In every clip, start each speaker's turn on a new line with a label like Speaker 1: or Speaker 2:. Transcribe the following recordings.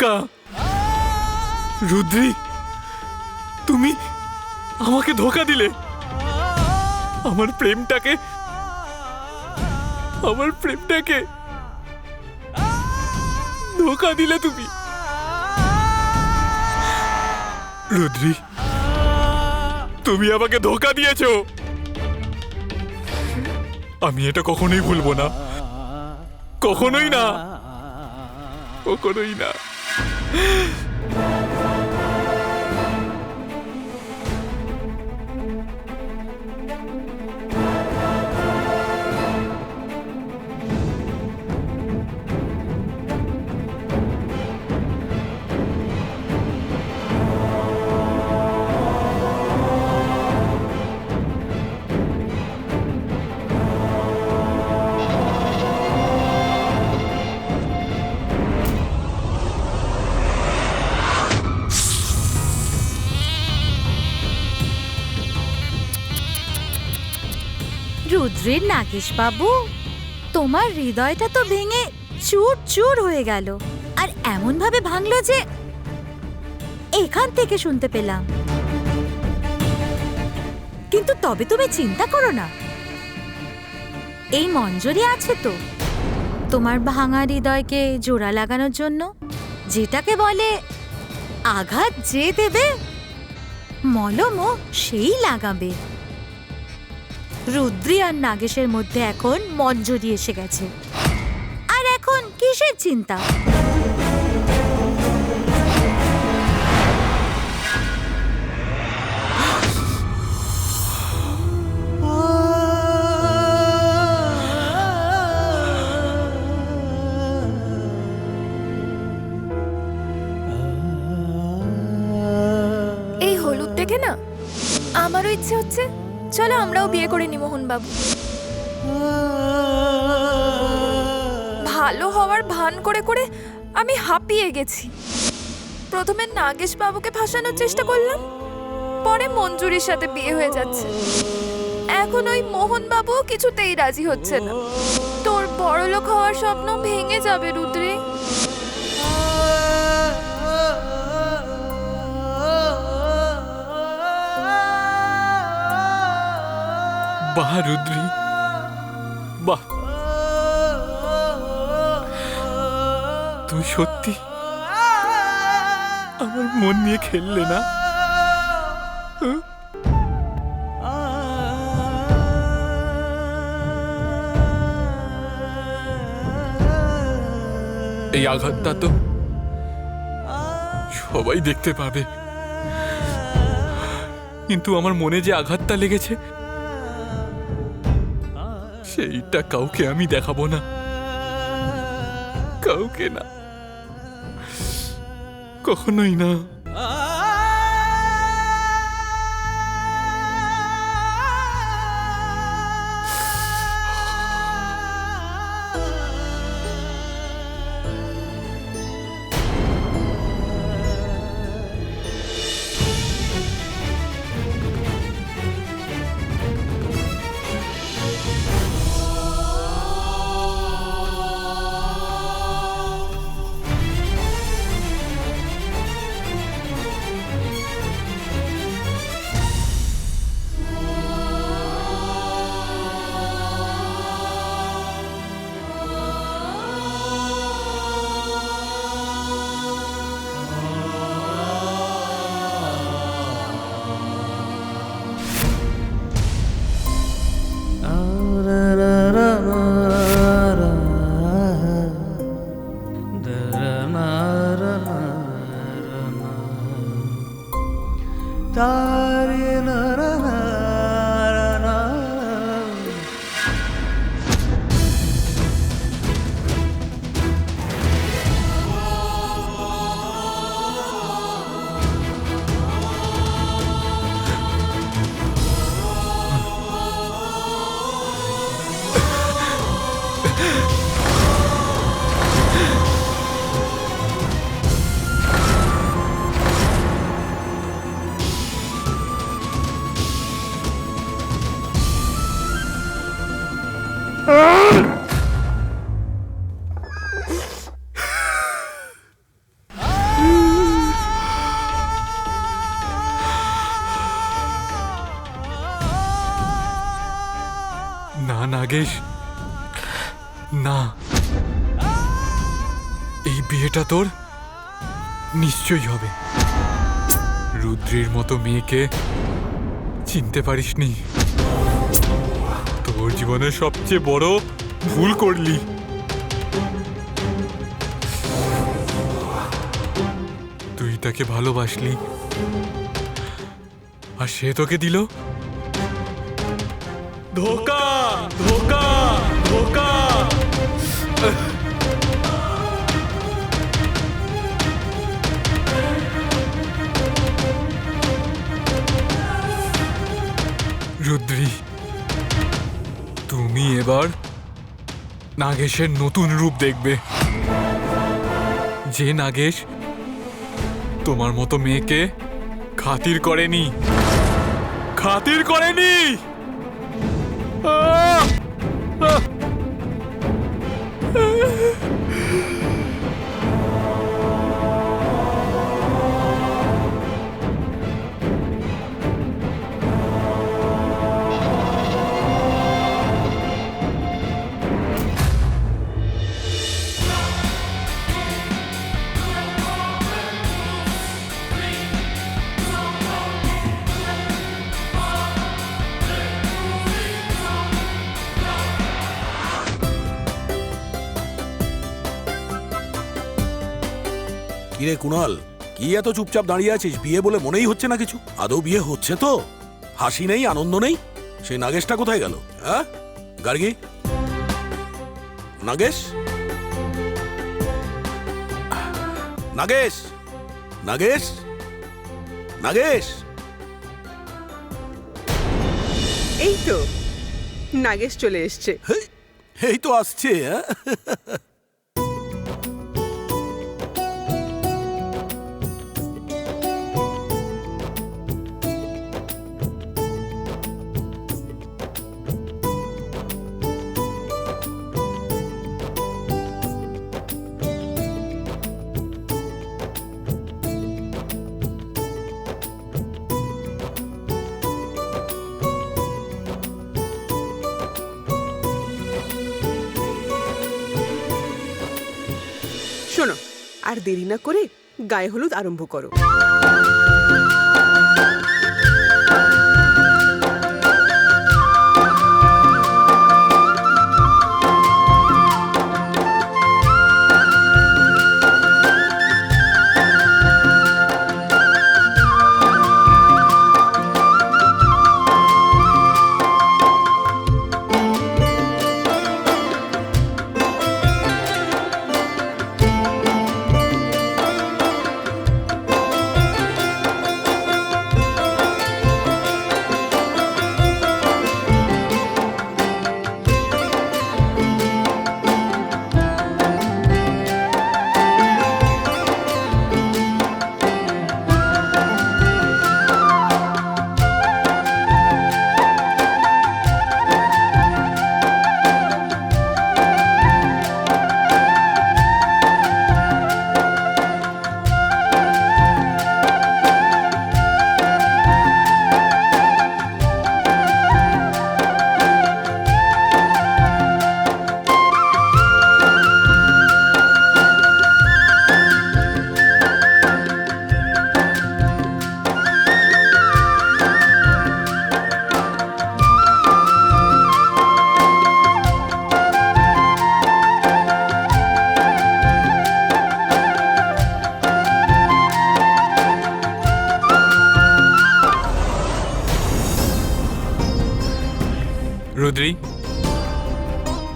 Speaker 1: ধোঁকা। রুদ্রি, তুমি আমাকে ধোঁকা দিলে। আমার প্রেমটাকে ধোঁকা দিলে তুমি। রুদ্রি, তুমি আমাকে ধোঁকা দিয়েছো। আমি এটা কখনোই ভুলবো না, কখনোই না, কখনোই না।
Speaker 2: রুদ্রের নাগেশ বাবু, তোমার হৃদয়টা তো ভেঙে চুর চুর হয়ে গেল, আর এমন ভাবে ভাঙলো যে এখান থেকে শুনতে পেলাম। কিন্তু তবে তুমি চিন্তা করো না, এই মঞ্জুরি আছে তো তোমার ভাঙা হৃদয়কে জোড়া লাগানোর জন্য। যেটাকে বলে আঘাত যে দেবে মলমও সেই লাগাবে। রুদ্রি আর নাগেশের মধ্যে এখন মঞ্জুরি এসে গেছে, আর এখন কিসের চিন্তা?
Speaker 3: এই হলুদ দেখে না আমারও ইচ্ছে হচ্ছে, চলো আমরাও বিয়ে করে নি মোহন বাবু। ভালো হওয়ার ভান করে করে আমি হাঁপিয়ে গেছি। প্রথমে নাগেশ বাবুকে ফাঁসানোর চেষ্টা করলাম, পরে মঞ্জুরির সাথে বিয়ে হয়ে যাচ্ছে। এখন ওই মোহন বাবু কিছুতেই রাজি হচ্ছে না। তোর বড়লোক হওয়ার স্বপ্ন ভেঙে যাবে রুদ্রি।
Speaker 1: বাহ রুদ্রি, বাহ, তুমি সত্যি আমার মন নিয়ে খেললে না? এই আঘাতটা তো সবাই দেখতে পাবে, কিন্তু আমার মনে যে আঘাতটা লেগেছে সেইটা কাউকে আমি দেখাবো না, কাউকে না, কখনোই না। না নাগেশ, না, এই বিয়েটা তোর নিশ্চয়ই হবে। রুদ্রির মতো মেয়েকে চিনতে পারিসনি, তোর জীবনের সবচেয়ে বড় ভুল করলি। তুই তাকে ভালোবাসলি আর সে তোকে দিল ধোকা, ধোকা, ধোকা। রুদ্রি, তুমি এবার নাগেশের নতুন রূপ দেখবে, যে নাগেশ তোমার মতো মেয়েকে খাতির করেনি, খাতির করেনি। আহ! আহ!
Speaker 4: কিরে কুণাল, কি এত চুপচাপ দাঁড়িয়ে আছিস? বিয়ে বলে মনেই হচ্ছে না কিছু। আদৌ বিয়ে হচ্ছে তো? হাসি নেই, আনন্দ নেই। সেই নাগেশটা কোথায় গেল? হ্যাঁ গার্গী, নাগেশ, নাগেশ, নাগেশ, নাগেশ।
Speaker 5: এই তো নাগেশ চলে এসছে।
Speaker 4: এই তো আসছে। হ্যাঁ
Speaker 5: শোনো, আর দেরি না করে গায়ে হলুদ আরম্ভ করো।
Speaker 1: রুদ্রি,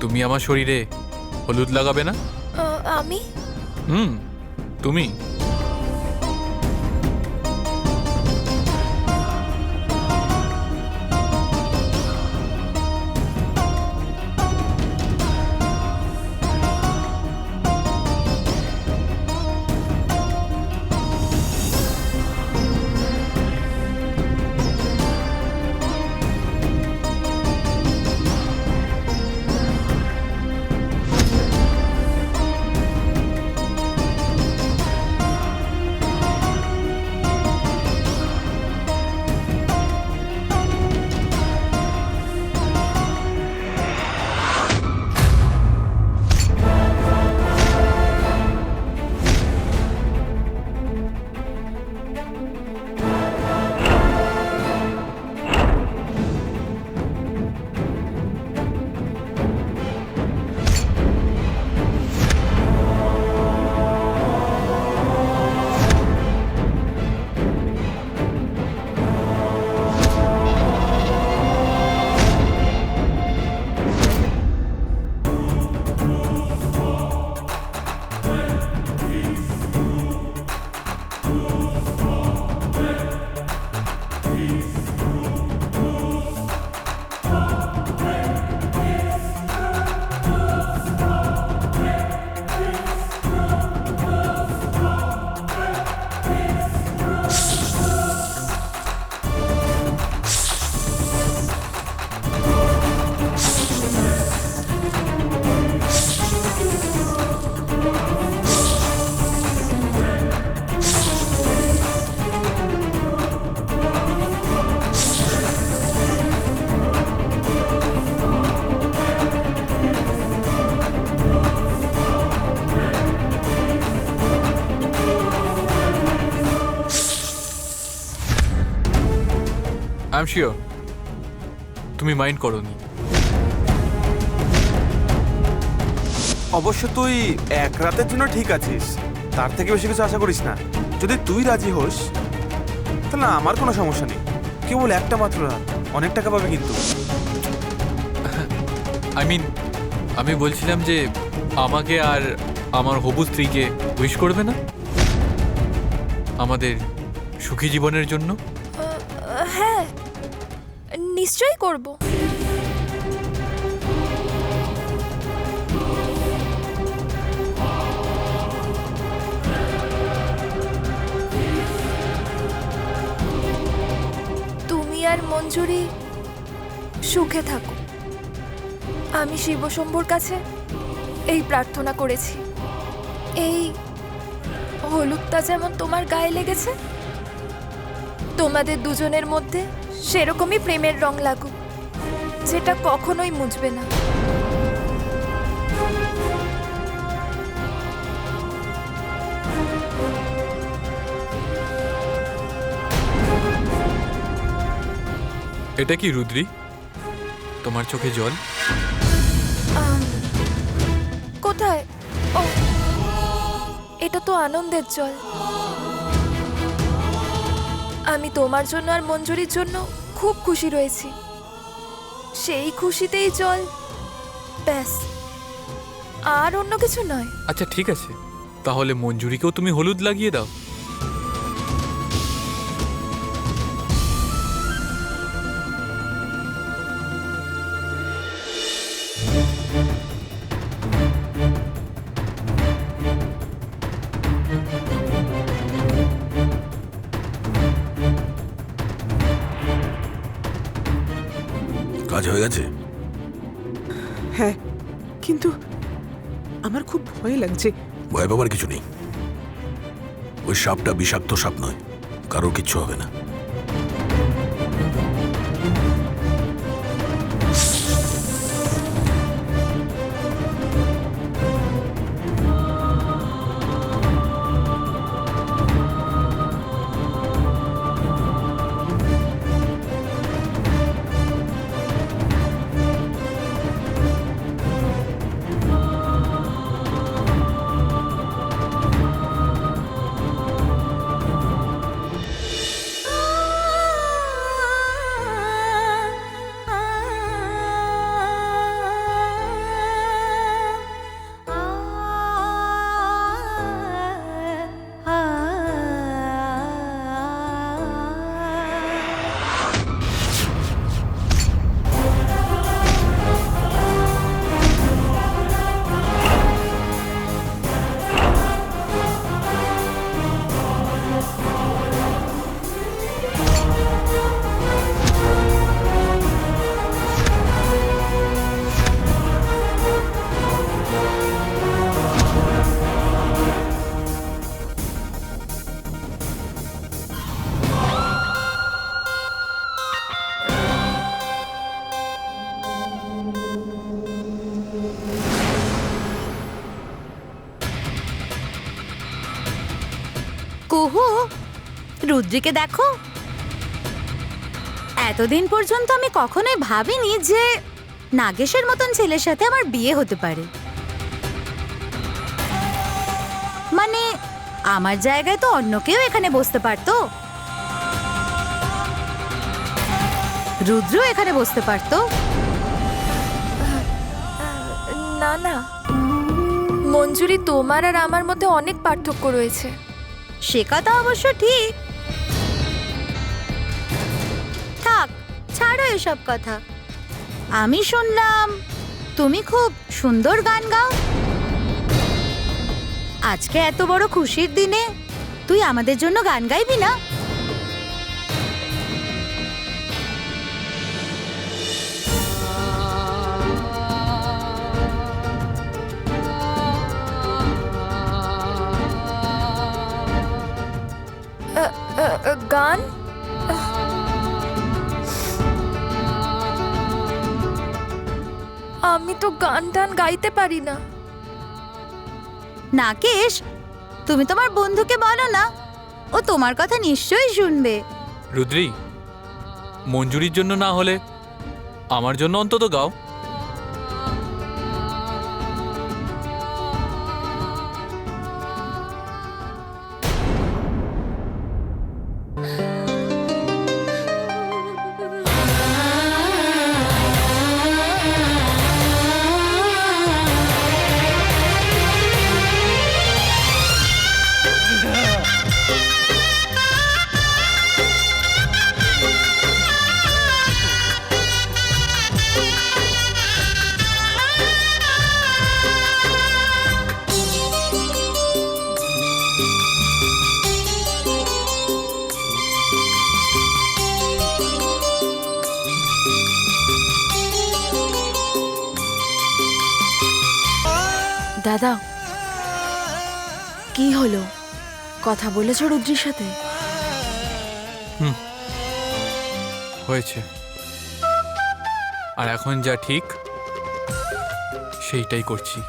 Speaker 1: তুমি আমার শরীরে হলুদ লাগাবে না?
Speaker 3: আমি
Speaker 1: তুমি। আই এম শিওর তুমি মাইন্ড করোনি।
Speaker 6: অবশ্য তুই এক রাতের জন্য ঠিক আছিস, তার থেকে বেশি কিছু আশা করিস না। যদি তুই রাজি হোস তাহলে আমার কোনো সমস্যা নেই। কেবল একটা মাত্র রাত, অনেক টাকা পাবে কিন্তু।
Speaker 1: আই মিন আমি বলছিলাম যে আমাকে আর আমার হবু স্ত্রীকে উইশ করবে না আমাদের সুখী জীবনের জন্য?
Speaker 3: হ্যাঁ, নিশ্চয়ই করব। তুমি আর মঞ্জুরি সুখে থাকো। আমি শিবশম্ভুর কাছে এই প্রার্থনা করেছি, এই হলুদটা যেমন তোমার গায়ে লেগেছে, তোমাদের দুজনের মধ্যে সেরকমই প্রেমের রং লাগুক, যেটা কখনোই মুছবে না।
Speaker 1: এটা কি রুদ্রি, তোমার চোখে জল?
Speaker 3: কোথায়? ও, এটা তো আনন্দের জল। আমি তোমার জন্য আর মঞ্জুরির জন্য খুব খুশি রয়েছি। সেই খুশিতেই জল, ব্যাস, আর অন্য কিছু নয়।
Speaker 1: আচ্ছা ঠিক আছে, তাহলে মঞ্জুরিকেও তুমি হলুদ লাগিয়ে দাও।
Speaker 4: কাজ হয়ে গেছে?
Speaker 5: হ্যাঁ, কিন্তু আমার খুব ভয় লাগছে।
Speaker 4: ভয় পাবার কিছু নেই। ওই সাপটা বিষাক্ত সাপ নয়, কারোর কিচ্ছু হবে না।
Speaker 2: কুহু, রুদ্রিকে দেখো। এতদিন পর্যন্ত আমি কখনোই ভাবিনি যে নাগেশের মতন ছেলের সাথে আমার বিয়ে হতে পারে। মানে আমার জায়গায় তো অন্য কেউ এখানে বসতে পারতো, রুদ্র এখানে বসতে পারতো।
Speaker 3: না না, মঞ্জুরি, তোমার আর আমার মধ্যে অনেক পার্থক্য রয়েছে।
Speaker 2: সে কথা অবশ্য ঠিক। থাক, ছাড়ো এসব কথা। আমি শুনলাম তুমি খুব সুন্দর গান গাও। আজকে এত বড় খুশির দিনে তুই আমাদের জন্য গান গাইবি না?
Speaker 3: গান? আমি তো গান টান গাইতে পারি না।
Speaker 2: নাগেশ, তুমি তোমার বন্ধুকে বলো না, ও তোমার কথা নিশ্চয়ই শুনবে।
Speaker 1: রুদ্রি, মঞ্জুরির জন্য না হলে আমার জন্য অন্তত গাও।
Speaker 7: দাদা, কি হলো? কথা বলেছো রুদ্রির সাথে?
Speaker 1: হয়েছে, আর এখন যা ঠিক সেইটাই করছি।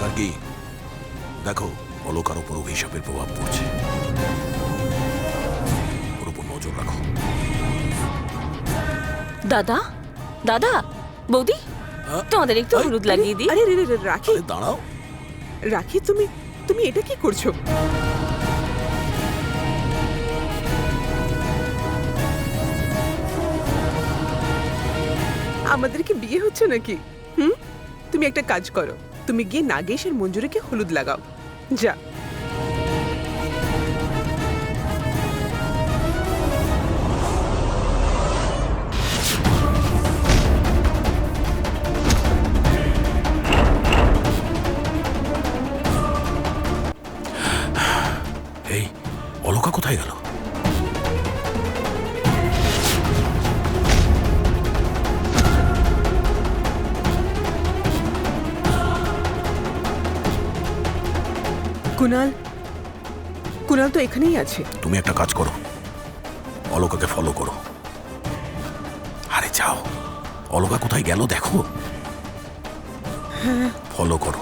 Speaker 4: আর কি দেখো, অলকার ওপর অভিশাপের প্রভাব পড়ছে, ওর উপর নজর রাখো।
Speaker 7: দাদা, দাদা, বৌদি, তোমাদের একটু হলুদ লাগিয়ে দিই।
Speaker 5: আরে রে রে রে, রাখি
Speaker 4: আরে দাঁড়াও,
Speaker 5: রাখি, তুমি তুমি এটা কি করছো? আমাদের কি বিয়ে হচ্ছে নাকি? তুমি একটা কাজ করো, তুমি গিয়ে নাগেশ আর মঞ্জুরিকে হলুদ লাগাও, যা।
Speaker 4: এই অলকা কোথায় গেল?
Speaker 5: কুনাল, কুনাল তো এখানেই আছে।
Speaker 4: তুমি একটা কাজ করো, অলকাকে ফলো করো। আরে যাও, অলকা কোথায় গেল দেখো, ফলো করো।